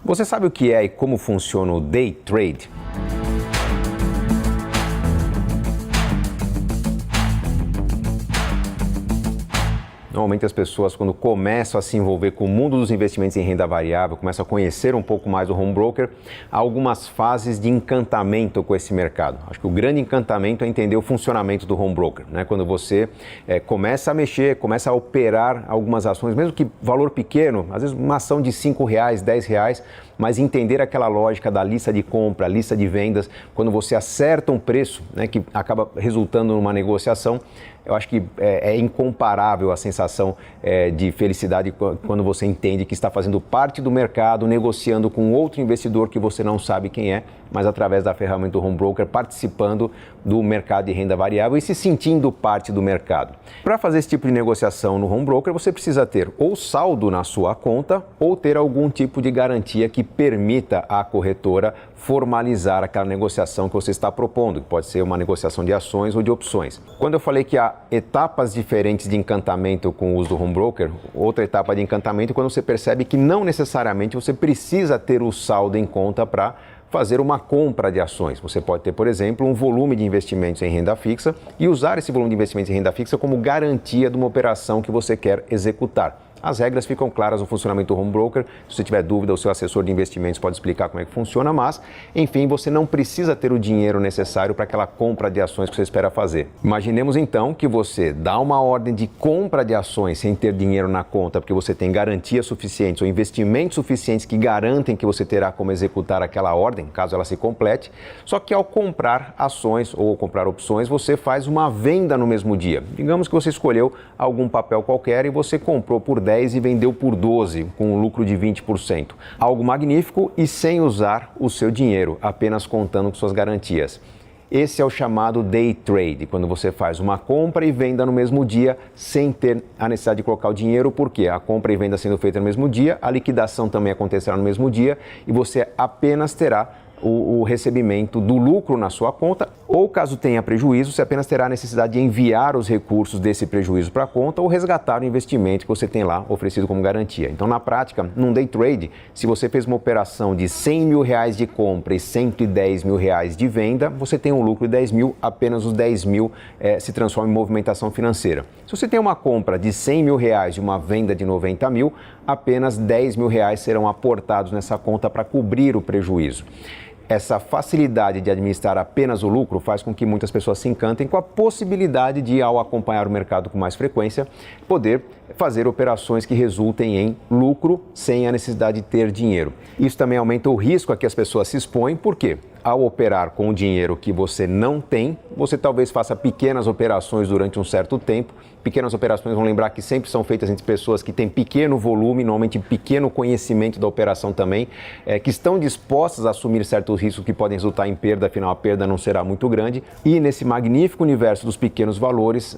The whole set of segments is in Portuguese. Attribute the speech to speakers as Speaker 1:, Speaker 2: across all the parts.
Speaker 1: Você sabe o que é e como funciona o day trade? Normalmente as pessoas, quando começam a se envolver com o mundo dos investimentos em renda variável, começam a conhecer um pouco mais o home broker, há algumas fases de encantamento com esse mercado. Acho que o grande encantamento é entender o funcionamento do home broker, né? Quando você começa a mexer, começa a operar algumas ações, mesmo que valor pequeno, às vezes uma ação de R$5, R$10, mas entender aquela lógica da lista de compra, lista de vendas, quando você acerta um preço, né, que acaba resultando numa negociação, eu acho que é incomparável a sensação de felicidade quando você entende que está fazendo parte do mercado, negociando com outro investidor que você não sabe quem é, mas através da ferramenta do home broker, participando do mercado de renda variável e se sentindo parte do mercado. Para fazer esse tipo de negociação no home broker, você precisa ter ou saldo na sua conta ou ter algum tipo de garantia que permita à corretora formalizar aquela negociação que você está propondo, que pode ser uma negociação de ações ou de opções. Quando eu falei que há etapas diferentes de encantamento com o uso do home broker, outra etapa de encantamento é quando você percebe que não necessariamente você precisa ter o saldo em conta para fazer uma compra de ações. Você pode ter, por exemplo, um volume de investimentos em renda fixa e usar esse volume de investimentos em renda fixa como garantia de uma operação que você quer executar. As regras ficam claras no funcionamento do home broker. Se você tiver dúvida, o seu assessor de investimentos pode explicar como é que funciona, mas, enfim, você não precisa ter o dinheiro necessário para aquela compra de ações que você espera fazer. Imaginemos então que você dá uma ordem de compra de ações sem ter dinheiro na conta, porque você tem garantias suficientes ou investimentos suficientes que garantem que você terá como executar aquela ordem, caso ela se complete. Só que ao comprar ações ou comprar opções, você faz uma venda no mesmo dia. Digamos que você escolheu algum papel qualquer e você comprou por 10 e vendeu por 12, com um lucro de 20%. Algo magnífico e sem usar o seu dinheiro, apenas contando com suas garantias. Esse é o chamado day trade, quando você faz uma compra e venda no mesmo dia, sem ter a necessidade de colocar o dinheiro, porque a compra e venda sendo feita no mesmo dia, a liquidação também acontecerá no mesmo dia e você apenas terá o recebimento do lucro na sua conta, ou caso tenha prejuízo, você apenas terá a necessidade de enviar os recursos desse prejuízo para a conta ou resgatar o investimento que você tem lá oferecido como garantia. Então, na prática, num day trade, se você fez uma operação de R$100 mil de compra e R$110 mil de venda, você tem um lucro de 10 mil, apenas os 10 mil se transformam em movimentação financeira. Se você tem uma compra de R$100 mil e uma venda de 90 mil, apenas R$10 mil serão aportados nessa conta para cobrir o prejuízo. Essa facilidade de administrar apenas o lucro faz com que muitas pessoas se encantem com a possibilidade de, ao acompanhar o mercado com mais frequência, poder fazer operações que resultem em lucro sem a necessidade de ter dinheiro. Isso também aumenta o risco a que as pessoas se expõem, porque ao operar com o dinheiro que você não tem, você talvez faça pequenas operações durante um certo tempo. Pequenas operações, vão lembrar que sempre são feitas entre pessoas que têm pequeno volume, normalmente pequeno conhecimento da operação também, que estão dispostas a assumir certos riscos que podem resultar em perda, afinal a perda não será muito grande. E nesse magnífico universo dos pequenos valores,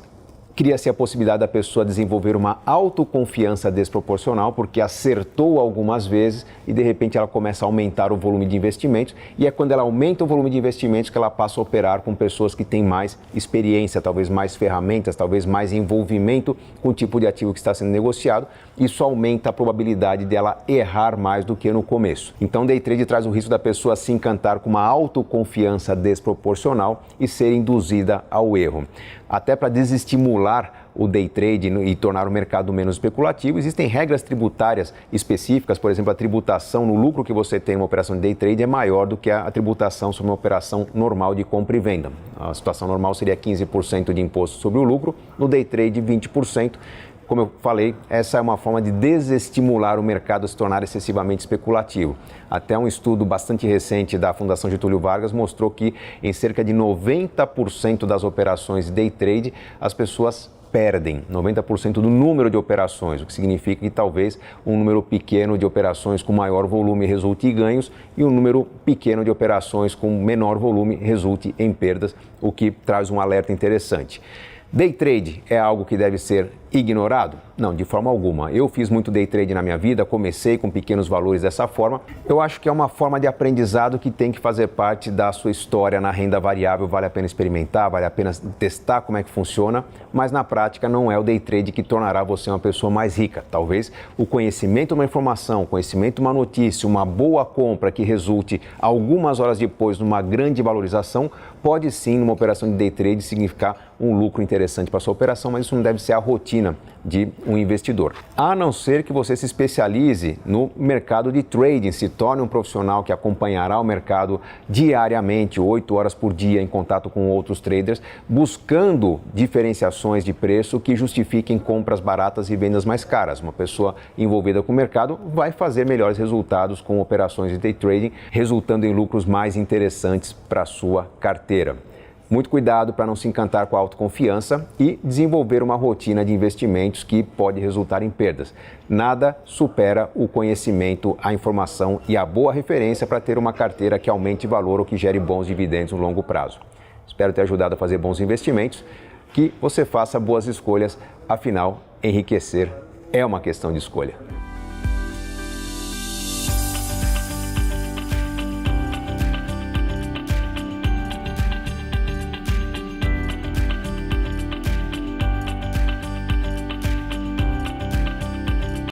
Speaker 1: cria-se a possibilidade da pessoa desenvolver uma autoconfiança desproporcional, porque acertou algumas vezes e de repente ela começa a aumentar o volume de investimentos, e é quando ela aumenta o volume de investimentos que ela passa a operar com pessoas que têm mais experiência, talvez mais ferramentas, talvez mais envolvimento com o tipo de ativo que está sendo negociado. Isso aumenta a probabilidade dela errar mais do que no começo. Então, day trade traz o risco da pessoa se encantar com uma autoconfiança desproporcional e ser induzida ao erro. Até para desestimular o day trade e tornar o mercado menos especulativo, existem regras tributárias específicas. Por exemplo, a tributação no lucro que você tem em uma operação de day trade é maior do que a tributação sobre uma operação normal de compra e venda. A situação normal seria 15% de imposto sobre o lucro, no day trade 20%. Como eu falei, essa é uma forma de desestimular o mercado a se tornar excessivamente especulativo. Até um estudo bastante recente da Fundação Getúlio Vargas mostrou que em cerca de 90% das operações de day trade, as pessoas perdem 90% do número de operações, o que significa que talvez um número pequeno de operações com maior volume resulte em ganhos e um número pequeno de operações com menor volume resulte em perdas, o que traz um alerta interessante. Day trade é algo que deve ser ignorado? Não, de forma alguma. Eu fiz muito day trade na minha vida, comecei com pequenos valores dessa forma. Eu acho que é uma forma de aprendizado que tem que fazer parte da sua história na renda variável. Vale a pena experimentar, vale a pena testar como é que funciona, mas na prática não é o day trade que tornará você uma pessoa mais rica. Talvez o conhecimento de uma informação, o conhecimento de uma notícia, uma boa compra que resulte algumas horas depois numa grande valorização, pode sim, numa operação de day trade, significar um lucro interessante para a sua operação, mas isso não deve ser a rotina de um investidor. A não ser que você se especialize no mercado de trading, se torne um profissional que acompanhará o mercado diariamente, 8 horas por dia, em contato com outros traders, buscando diferenciações de preço que justifiquem compras baratas e vendas mais caras. Uma pessoa envolvida com o mercado vai fazer melhores resultados com operações de day trading, resultando em lucros mais interessantes para a sua carteira. Muito cuidado para não se encantar com a autoconfiança e desenvolver uma rotina de investimentos que pode resultar em perdas. Nada supera o conhecimento, a informação e a boa referência para ter uma carteira que aumente valor ou que gere bons dividendos no longo prazo. Espero ter ajudado a fazer bons investimentos, que você faça boas escolhas, afinal, enriquecer é uma questão de escolha.